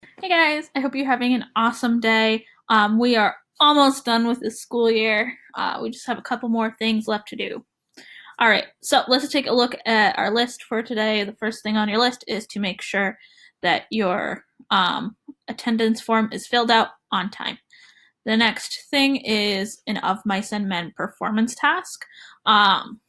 Hey guys, I hope you're having an awesome day. We are almost done with the school year. We just have a couple more things left to do. All right, so let's take a look at our list for today. The first thing on your list is to make sure that your attendance form is filled out on time. The next thing is an Of Mice and Men performance task. Um,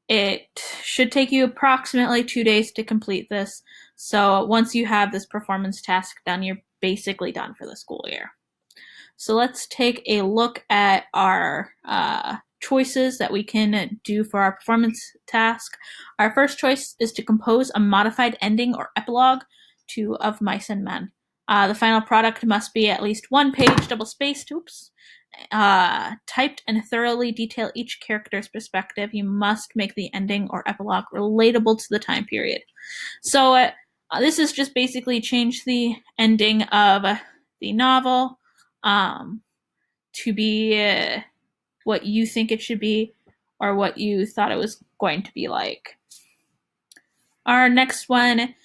it should take you approximately 2 days to complete this. So once you have this performance task done, you're basically done for the school year. So let's take a look at our choices that we can do for our performance task. Our first choice is to compose a modified ending or epilogue to Of Mice and Men. The final product must be at least one page, double spaced, typed and thoroughly detail each character's perspective. You must make the ending or epilogue relatable to the time period. So this is just basically change the ending of the novel um, to be what you think it should be or what you thought it was going to be like. Our next one,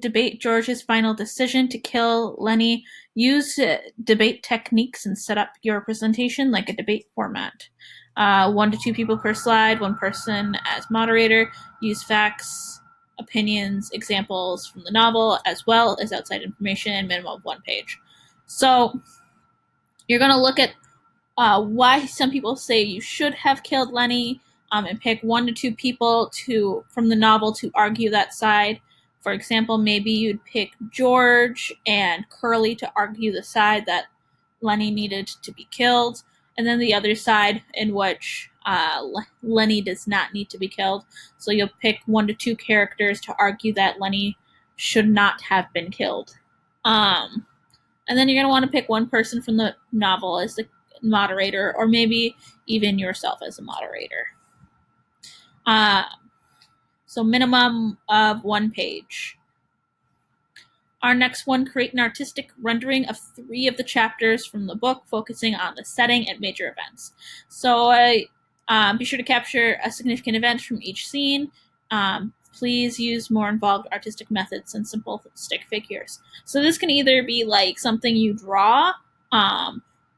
debate George's final decision to kill Lenny. Use debate techniques and set up your presentation like a debate format. 1 to 2 people per slide, one person as moderator. Use facts, opinions, examples from the novel, as well as outside information, minimum of 1 page. So you're going to look at why some people say you should have killed Lenny, and pick 1 to 2 people from the novel to argue that side. For example, maybe you'd pick George and Curly to argue the side that Lenny needed to be killed, and then the other side in which Lenny does not need to be killed. So you'll pick 1 to 2 characters to argue that Lenny should not have been killed. And then you're going to want to pick one person from the novel as the moderator, or maybe even yourself as a moderator. Uh, so minimum of 1 page. Our next one, create an artistic rendering of 3 of the chapters from the book, focusing on the setting and major events. So be sure to capture a significant event from each scene. Please use more involved artistic methods than simple stick figures. So this can either be like something you draw,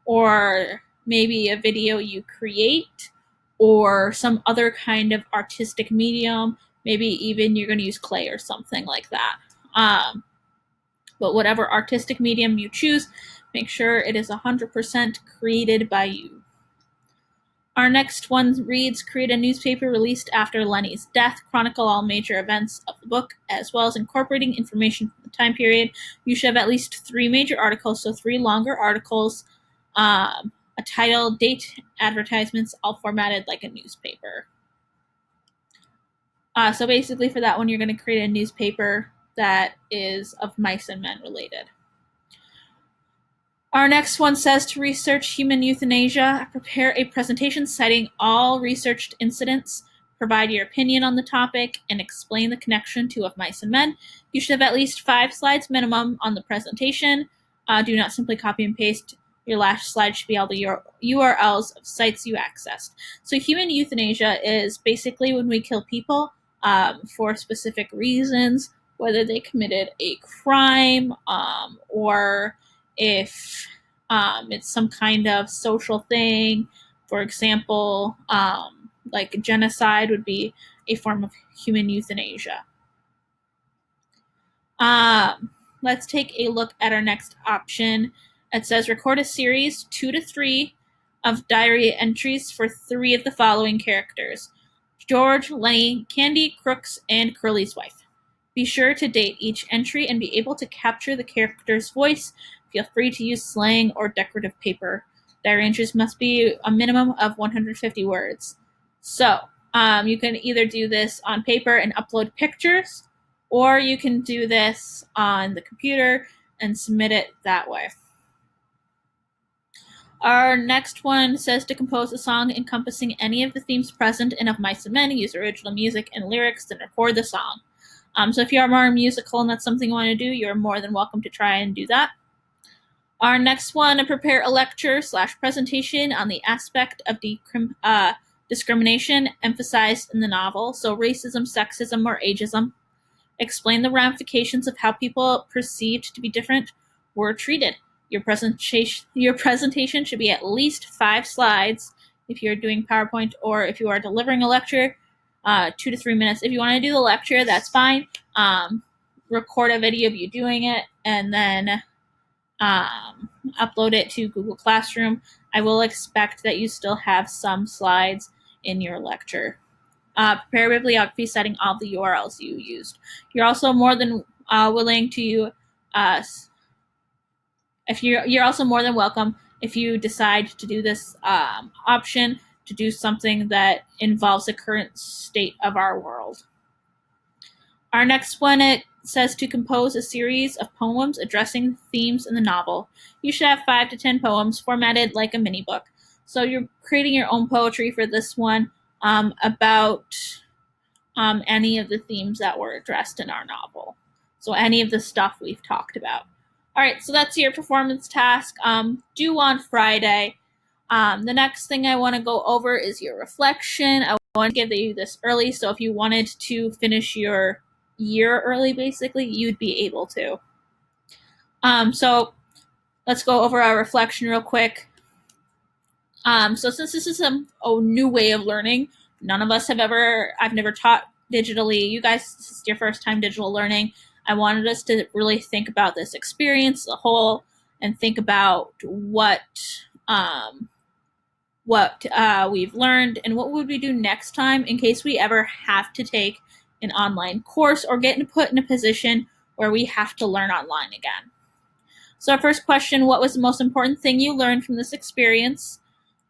or maybe a video you create, or some other kind of artistic medium. Maybe even you're going to use clay or something like that. But whatever artistic medium you choose, make sure it is 100% created by you. Our next one reads, create a newspaper released after Lenny's death, chronicle all major events of the book, as well as incorporating information from the time period. You should have at least 3 major articles, so 3 longer articles, a title, date, advertisements, all formatted like a newspaper. So basically for that one, you're going to create a newspaper that is Of Mice and Men related. Our next one says to research human euthanasia, prepare a presentation citing all researched incidents, provide your opinion on the topic, and explain the connection to Of Mice and Men. You should have at least 5 slides minimum on the presentation. Do not simply copy and paste. Your last slide should be all the URLs of sites you accessed. So human euthanasia is basically when we kill people for specific reasons, whether they committed a crime or if it's some kind of social thing. For example, like genocide would be a form of human euthanasia. Let's take a look at our next option. It says record a series 2 to 3 of diary entries for 3 of the following characters: George, Lenny, Candy, Crooks, and Curly's wife. Be sure to date each entry and be able to capture the character's voice. Feel free to use slang or decorative paper. Diary entries must be a minimum of 150 words. So you can either do this on paper and upload pictures, or you can do this on the computer and submit it that way. Our next one says to compose a song encompassing any of the themes present in Of Mice and Men. Use original music and lyrics, then record the song. So if you are more musical and that's something you want to do, you're more than welcome to try and do that. Our next one, prepare a lecture/presentation on the aspect of discrimination emphasized in the novel, so racism, sexism, or ageism. Explain the ramifications of how people perceived to be different were treated. Your presentation should be at least 5 slides if you're doing PowerPoint, or if you are delivering a lecture, 2 to 3 minutes. If you want to do the lecture, that's fine. Record a video of you doing it, and then upload it to Google Classroom. I will expect that you still have some slides in your lecture. Prepare bibliography citing all the URLs you used. You're also more than willing to, you're also more than welcome if you decide to do this option to do something that involves the current state of our world. Our next one, it says to compose a series of poems addressing themes in the novel. You should have 5 to 10 poems formatted like a mini book. So you're creating your own poetry for this one about any of the themes that were addressed in our novel. So any of the stuff we've talked about. All right, so that's your performance task due on Friday. The next thing I want to go over is your reflection. I want to give you this early, so if you wanted to finish your year early, basically, you'd be able to. So let's go over our reflection real quick. So since this is a new way of learning, I've never taught digitally. You guys, this is your first time digital learning. I wanted us to really think about this experience as a whole and think about what we've learned and what would we do next time in case we ever have to take an online course or get put in a position where we have to learn online again. So our first question, what was the most important thing you learned from this experience?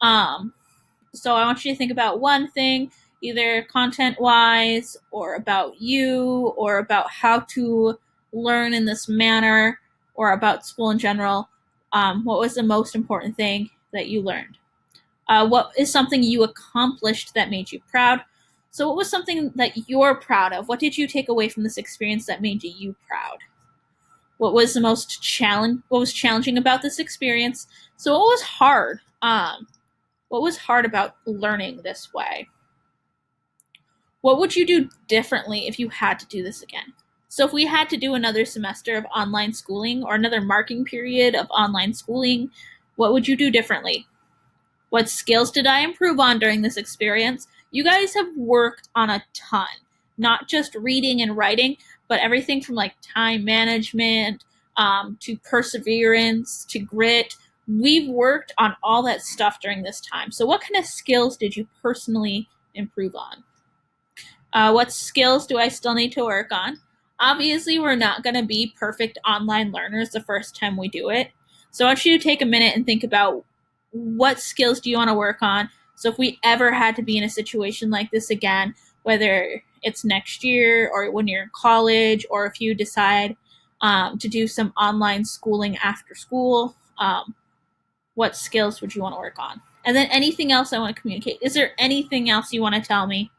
So I want you to think about one thing, either content-wise or about you or about how to learn in this manner or about school in general. What was the most important thing that you learned? What is something you accomplished that made you proud? So what was something that you're proud of? What did you take away from this experience that made you proud? What was what was challenging about this experience? So what was hard? What was hard about learning this way? What would you do differently if you had to do this again? So if we had to do another semester of online schooling or another marking period of online schooling, what would you do differently? What skills did I improve on during this experience? You guys have worked on a ton, not just reading and writing, but everything from like time management to perseverance to grit. We've worked on all that stuff during this time. So what kind of skills did you personally improve on? What skills do I still need to work on? Obviously, we're not going to be perfect online learners the first time we do it. So I want you to take a minute and think about what skills do you want to work on. So if we ever had to be in a situation like this again, whether it's next year or when you're in college, or if you decide to do some online schooling after school, what skills would you want to work on? And then anything else I want to communicate. Is there anything else you want to tell me?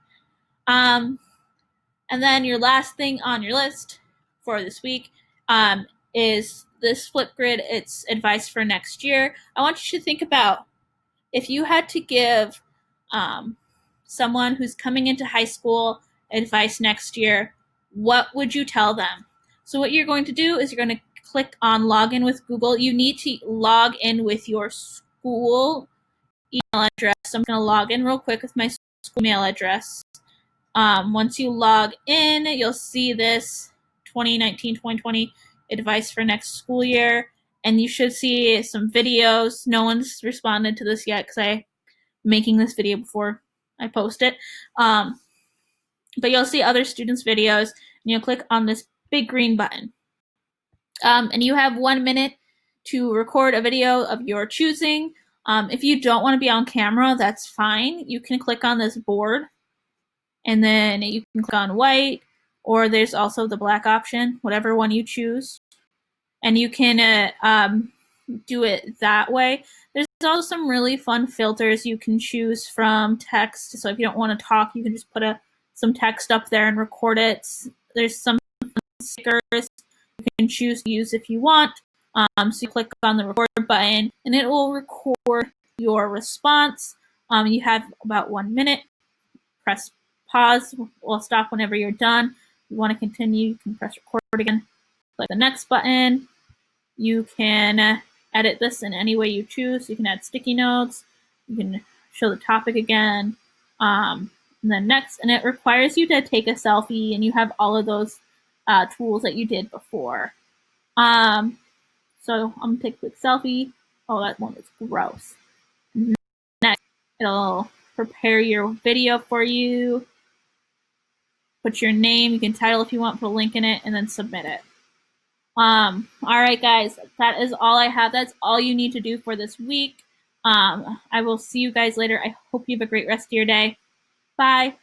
And then your last thing on your list for this week is this Flipgrid. It's advice for next year. I want you to think about if you had to give someone who's coming into high school advice next year, what would you tell them? So what you're going to do is you're going to click on login with Google. You need to log in with your school email address. So I'm going to log in real quick with my school email address. Once you log in, you'll see this 2019-2020 advice for next school year, and you should see some videos. No one's responded to this yet because I'm making this video before I post it. But you'll see other students' videos, and you'll click on this big green button. And you have 1 minute to record a video of your choosing. If you don't want to be on camera, that's fine. You can click on this board, and then you can click on white, or there's also the black option, whatever one you choose. And you can do it that way. There's also some really fun filters you can choose from text. So if you don't want to talk, you can just put some text up there and record it. There's some stickers you can choose to use if you want. So you click on the record button, and it will record your response. You have about 1 minute. Press pause. We'll stop whenever you're done. you want to continue, you can press record again. Click the next button. You can edit this in any way you choose. You can add sticky notes. You can show the topic again. And then next, and it requires you to take a selfie, and you have all of those tools that you did before. So I'm gonna take a quick selfie. Oh, that one was gross. Next, it'll prepare your video for you. Put your name, you can title if you want, put a link in it, and then submit it. All right, guys, that is all I have. That's all you need to do for this week. I will see you guys later. I hope you have a great rest of your day. Bye.